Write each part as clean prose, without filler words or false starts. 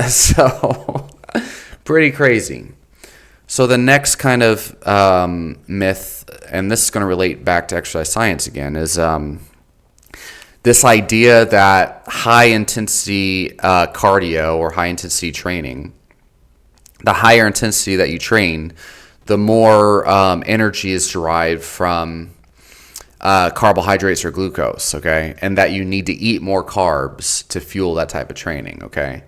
So pretty crazy. So the next kind of myth, and this is going to relate back to exercise science again, is this idea that high intensity cardio or high intensity training, the higher intensity that you train, the more energy is derived from carbohydrates or glucose, okay? And that you need to eat more carbs to fuel that type of training, okay?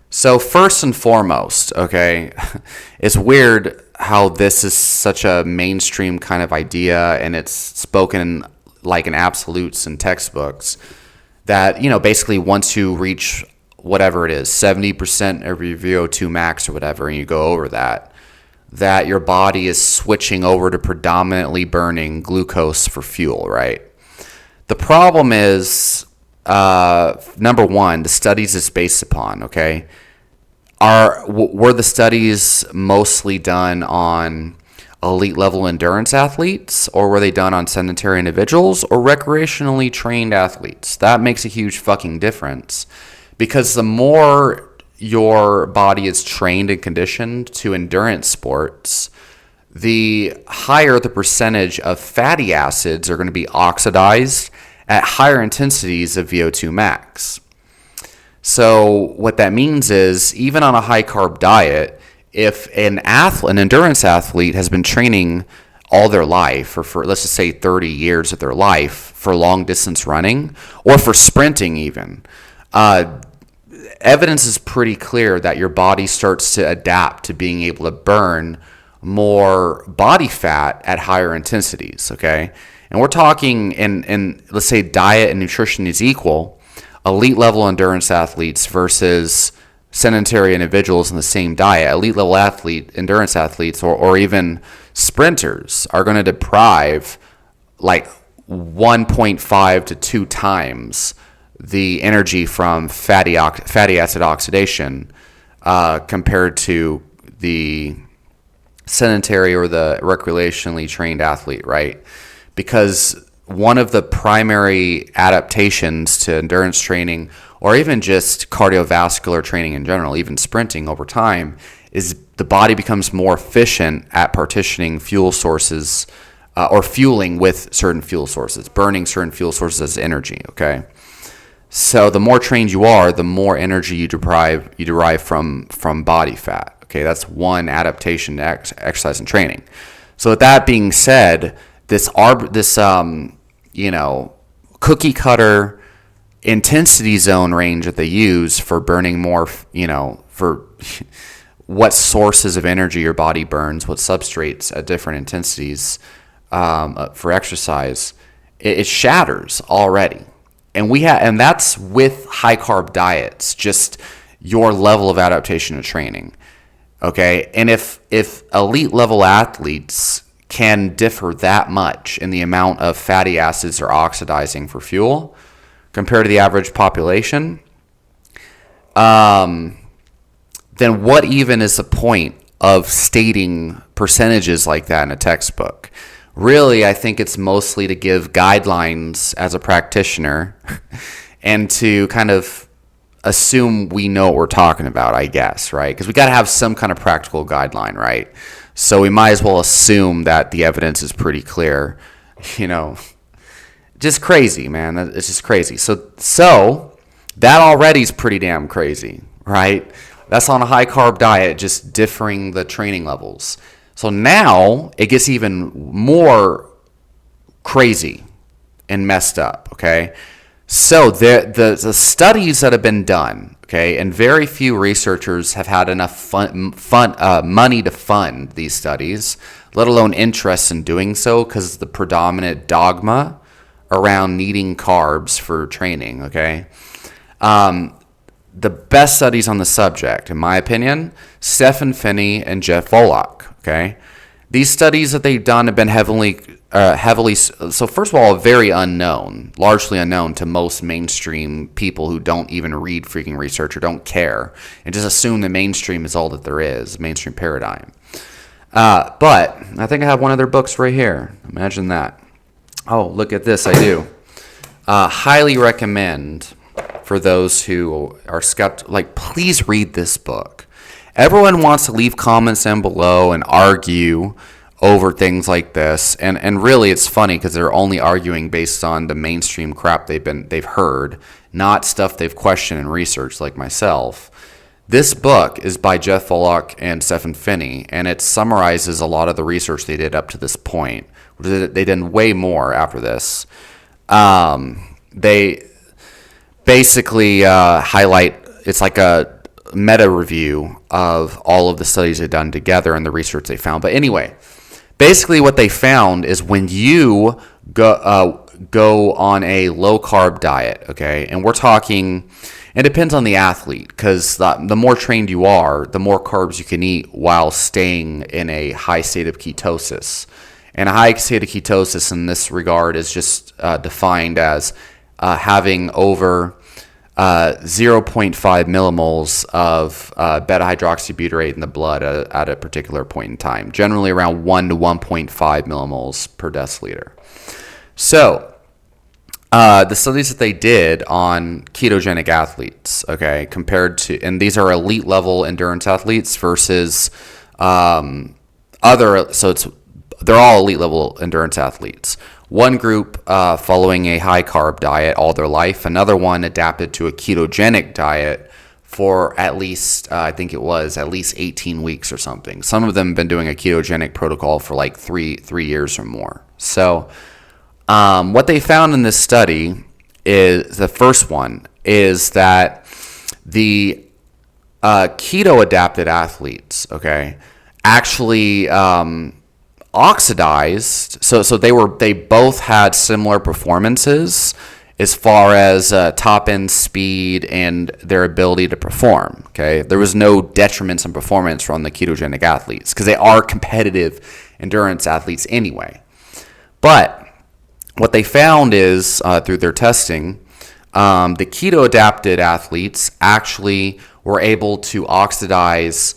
So first and foremost, okay, it's weird how this is such a mainstream kind of idea, and it's spoken like in absolutes in textbooks, that, you know, basically once you reach whatever it is, 70% of your VO2 max or whatever, and you go over that your body is switching over to predominantly burning glucose for fuel, right? The problem is, number one, the studies it's based upon, okay, were the studies mostly done on elite level endurance athletes, or were they done on sedentary individuals or recreationally trained athletes? That makes a huge fucking difference, because the more your body is trained and conditioned to endurance sports, the higher the percentage of fatty acids are going to be oxidized at higher intensities of VO2 max. So what that means is, even on a high carb diet, if an endurance athlete has been training all their life, or for, let's just say, 30 years of their life for long distance running, or for sprinting even, evidence is pretty clear that your body starts to adapt to being able to burn more body fat at higher intensities, okay? And we're talking in let's say diet and nutrition is equal, elite level endurance athletes versus sedentary individuals in the same diet, elite level endurance athletes, or even sprinters are going to deprive like 1.5 to 2 times the energy from fatty acid oxidation compared to the sedentary or the recreationally trained athlete, right? Because one of the primary adaptations to endurance training, or even just cardiovascular training in general, even sprinting over time, is the body becomes more efficient at partitioning fuel sources or fueling with certain fuel sources, burning certain fuel sources as energy, okay? So the more trained you are, the more energy you derive from body fat, okay? That's one adaptation to exercise and training. So with that being said, this cookie cutter intensity zone range that they use for burning more, for what sources of energy your body burns, what substrates at different intensities for exercise, it shatters already. And that's with high carb diets, just your level of adaptation to training. Okay? And if elite level athletes can differ that much in the amount of fatty acids they're oxidizing for fuel compared to the average population, then what even is the point of stating percentages like that in a textbook? Really, I think it's mostly to give guidelines as a practitioner and to kind of assume we know what we're talking about, I guess, right? Because we got to have some kind of practical guideline, right? So we might as well assume that the evidence is pretty clear, Just crazy, man. It's just crazy. So that already is pretty damn crazy, right? That's on a high carb diet, just differing the training levels. So now it gets even more crazy and messed up, okay? So the studies that have been done, okay, and very few researchers have had enough money to fund these studies, let alone interest in doing so, because the predominant dogma around needing carbs for training, okay? The best studies on the subject, in my opinion, Stephen Finney and Jeff Volek, okay? These studies that they've done have been heavily, so first of all, very unknown, largely unknown to most mainstream people who don't even read freaking research or don't care, and just assume the mainstream is all that there is, mainstream paradigm. But I think I have one of their books right here. Imagine that. Oh, look at this, I do. Highly recommend for those who are skeptical, like, please read this book. Everyone wants to leave comments down below and argue over things like this, and really it's funny because they're only arguing based on the mainstream crap they've heard, not stuff they've questioned and researched like myself. This book is by Jeff Volok and Stephen Finney, and it summarizes a lot of the research they did up to this point. They did way more after this. They basically highlight, it's like a meta review of all of the studies they've done together and the research they found. But anyway, basically what they found is when you go on a low carb diet, okay, and we're talking, it depends on the athlete, because the more trained you are, the more carbs you can eat while staying in a high state of ketosis. And a high state of ketosis in this regard is just defined as having over 0.5 millimoles of beta-hydroxybutyrate in the blood at a particular point in time, generally around 1 to 1.5 millimoles per deciliter. So the studies that they did on ketogenic athletes, okay, compared to, and these are elite level endurance athletes versus they're all elite level endurance athletes. One group following a high carb diet all their life. Another one adapted to a ketogenic diet for at least, I think it was at least 18 weeks or something. Some of them have been doing a ketogenic protocol for like three years or more. So what they found in this study is, the first one is that the keto adapted athletes, okay, actually oxidized. So they both had similar performances as far as top end speed and their ability to perform. Okay, there was no detriments in performance from the ketogenic athletes because they are competitive endurance athletes anyway. But what they found is through their testing, the keto adapted athletes actually were able to oxidize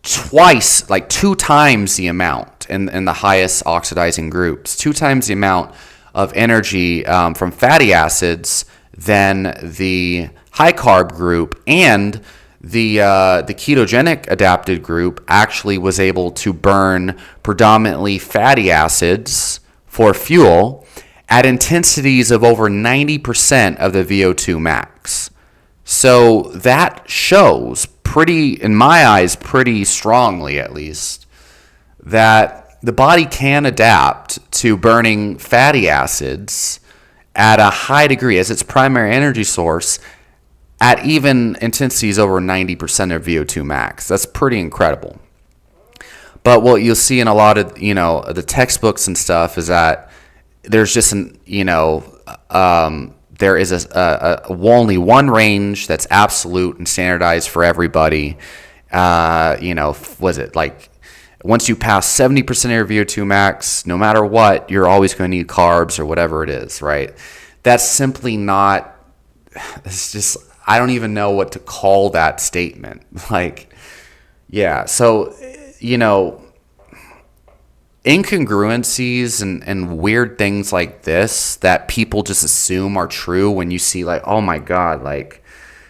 twice, like 2 times the amount in the highest oxidizing groups, 2 times the amount of energy from fatty acids than the high carb group, and the ketogenic adapted group actually was able to burn predominantly fatty acids for fuel at intensities of over 90% of the VO2 max. So that shows in my eyes, pretty strongly at least, that the body can adapt to burning fatty acids at a high degree as its primary energy source at even intensities over 90% of VO2 max. That's pretty incredible. But what you'll see in a lot of, the textbooks and stuff is that there's just there is only one range that's absolute and standardized for everybody. Was it like once you pass 70% of your VO2 max, no matter what, you're always going to need carbs or whatever it is, right? That's simply not, it's just, I don't even know what to call that statement. Like, yeah, so, incongruencies and weird things like this that people just assume are true when you see, like, oh my God, like,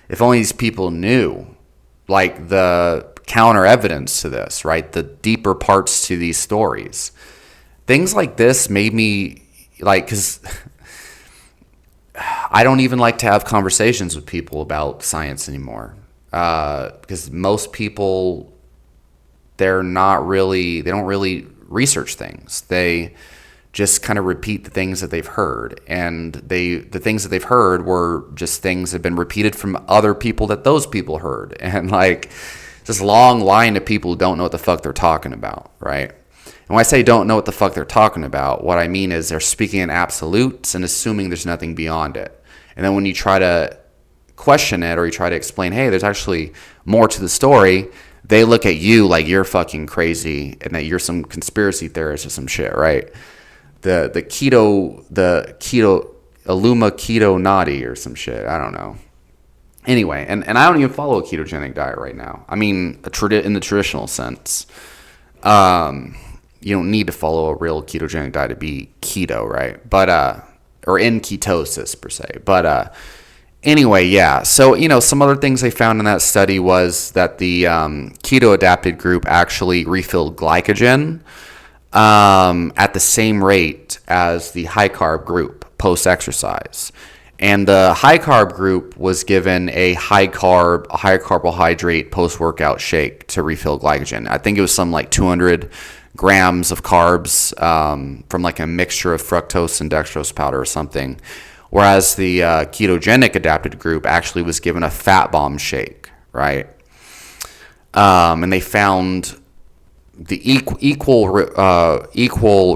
if only these people knew, like, the counter evidence to this, right? The deeper parts to these stories. Things like this made me, like, because I don't even like to have conversations with people about science anymore. Because most people, they don't really research things. They just kind of repeat the things that they've heard, and the things that they've heard were just things that have been repeated from other people that those people heard, and like this long line of people who don't know what the fuck they're talking about, right? And when I say don't know what the fuck they're talking about, what I mean is they're speaking in absolutes and assuming there's nothing beyond it. And then when you try to question it or you try to explain, hey, there's actually more to the story, they look at you like you're fucking crazy and that you're some conspiracy theorist or some shit, right? The keto Illuma keto naughty or some shit. I don't know. Anyway, and I don't even follow a ketogenic diet right now. I mean, in the traditional sense. You don't need to follow a real ketogenic diet to be keto, right? But or in ketosis per se. But anyway, yeah. So, some other things they found in that study was that the keto adapted group actually refilled glycogen at the same rate as the high carb group post exercise. And the high carb group was given a high carbohydrate post workout shake to refill glycogen. I think it was some like 200 grams of carbs from like a mixture of fructose and dextrose powder or something. Whereas the ketogenic adapted group actually was given a fat bomb shake, right? And they found the equal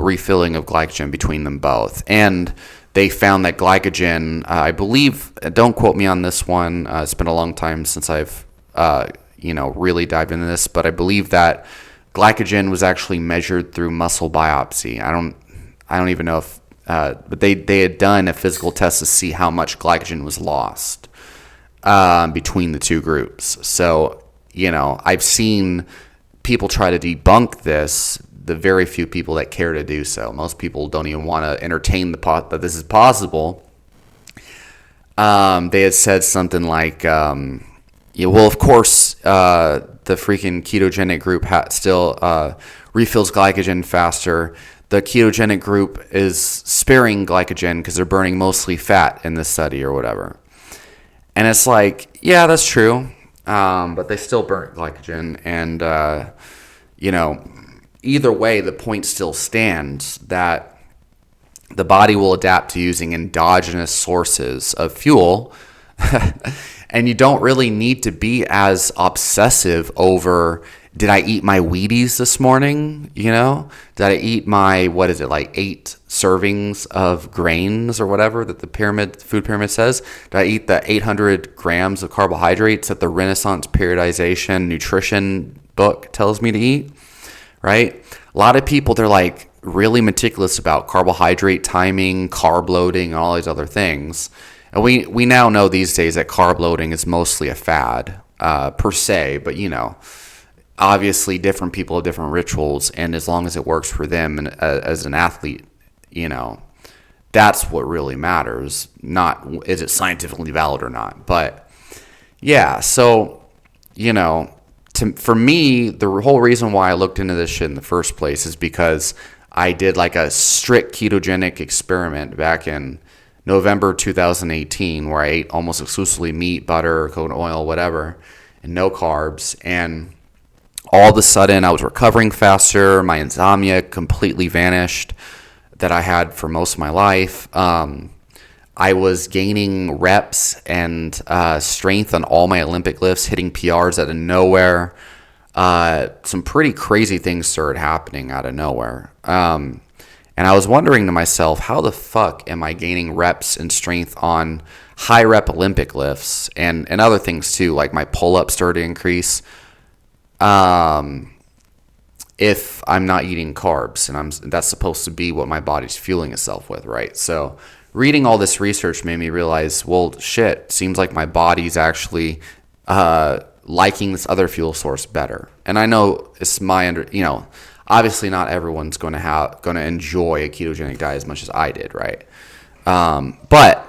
refilling of glycogen between them both. And they found that glycogen, I believe, don't quote me on this one. It's been a long time since I've, really dived into this, but I believe that glycogen was actually measured through muscle biopsy. I don't even know if, but they had done a physical test to see how much glycogen was lost between the two groups. So, I've seen people try to debunk this. The very few people that care to do so. Most people don't even want to entertain that this is possible. They had said something like, well, of course, the freaking ketogenic group still refills glycogen faster. The ketogenic group is sparing glycogen because they're burning mostly fat in this study or whatever. And it's like, yeah, that's true. But they still burn glycogen. And, either way, the point still stands that the body will adapt to using endogenous sources of fuel. And you don't really need to be as obsessive over, did I eat my Wheaties this morning? Did I eat my, 8 servings of grains or whatever that the food pyramid says? Did I eat the 800 grams of carbohydrates that the Renaissance periodization nutrition book tells me to eat? Right? A lot of people, they're like really meticulous about carbohydrate timing, carb loading, and all these other things. And we now know these days that carb loading is mostly a fad per se, but obviously different people have different rituals, and as long as it works for them and as an athlete, that's what really matters. Not is it scientifically valid or not. But yeah, so for me, the whole reason why I looked into this shit in the first place is because I did like a strict ketogenic experiment back in November 2018 where I ate almost exclusively meat, butter, coconut oil, whatever, and no carbs. And all of a sudden I was recovering faster. My insomnia completely vanished that I had for most of my life. I was gaining reps and strength on all my Olympic lifts, hitting PRs out of nowhere. Some pretty crazy things started happening out of nowhere. And I was wondering to myself, how the fuck am I gaining reps and strength on high rep Olympic lifts and other things too, like my pull-ups started to increase if I'm not eating carbs, and that's supposed to be what my body's fueling itself with, right? So reading all this research made me realize, well, shit, seems like my body's actually liking this other fuel source better. And I know it's obviously not everyone's going to enjoy a ketogenic diet as much as I did, right? But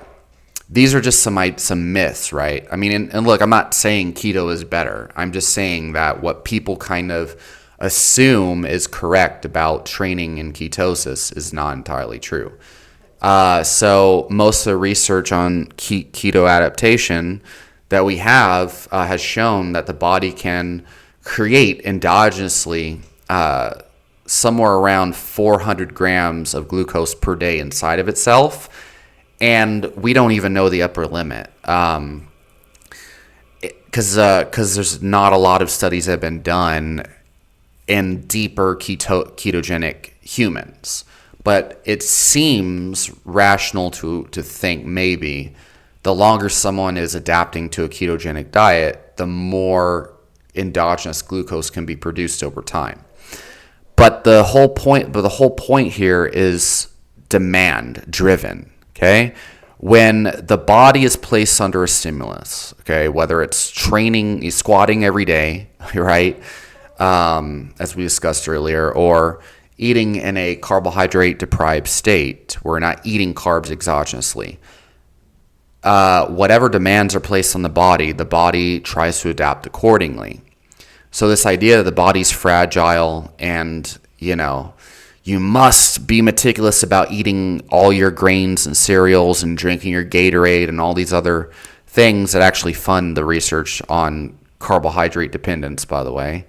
these are just some myths, right? I mean, and look, I'm not saying keto is better. I'm just saying that what people kind of assume is correct about training in ketosis is not entirely true. So most of the research on keto adaptation that we have has shown that the body can create endogenously somewhere around 400 grams of glucose per day inside of itself, and we don't even know the upper limit because there's not a lot of studies that have been done in deeper ketogenic humans. But it seems rational to think maybe the longer someone is adapting to a ketogenic diet, the more endogenous glucose can be produced over time. But the whole point here is demand driven, okay? When the body is placed under a stimulus, okay, whether it's training, squatting every day, right? As we discussed earlier, or eating in a carbohydrate deprived state. We're not eating carbs exogenously. Whatever demands are placed on the body tries to adapt accordingly. So this idea that the body's fragile and, you must be meticulous about eating all your grains and cereals and drinking your Gatorade and all these other things that actually fund the research on carbohydrate dependence, by the way.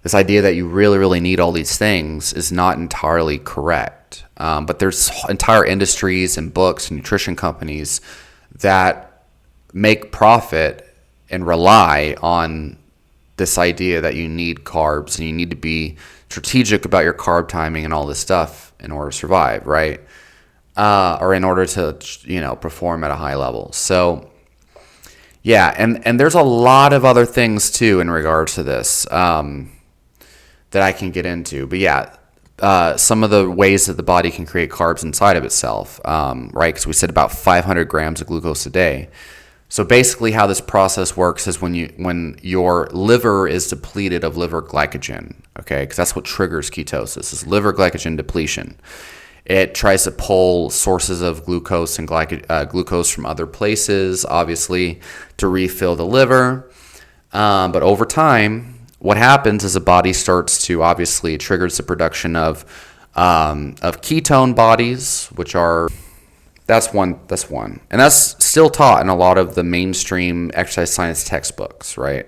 This idea that you really, really need all these things is not entirely correct. But there's entire industries and books and nutrition companies that make profit and rely on this idea that you need carbs and you need to be strategic about your carb timing and all this stuff in order to survive, right? Or in order to, perform at a high level. So, yeah, and there's a lot of other things too in regards to this that I can get into. But yeah, some of the ways that the body can create carbs inside of itself, right? Because we said about 500 grams of glucose a day. So basically how this process works is when your liver is depleted of liver glycogen, okay? Because that's what triggers ketosis, is liver glycogen depletion. It tries to pull sources of glucose and glucose from other places, obviously, to refill the liver. But over time, what happens is the body starts to, obviously, it triggers the production of ketone bodies, which are... That's one. And that's still taught in a lot of the mainstream exercise science textbooks, right?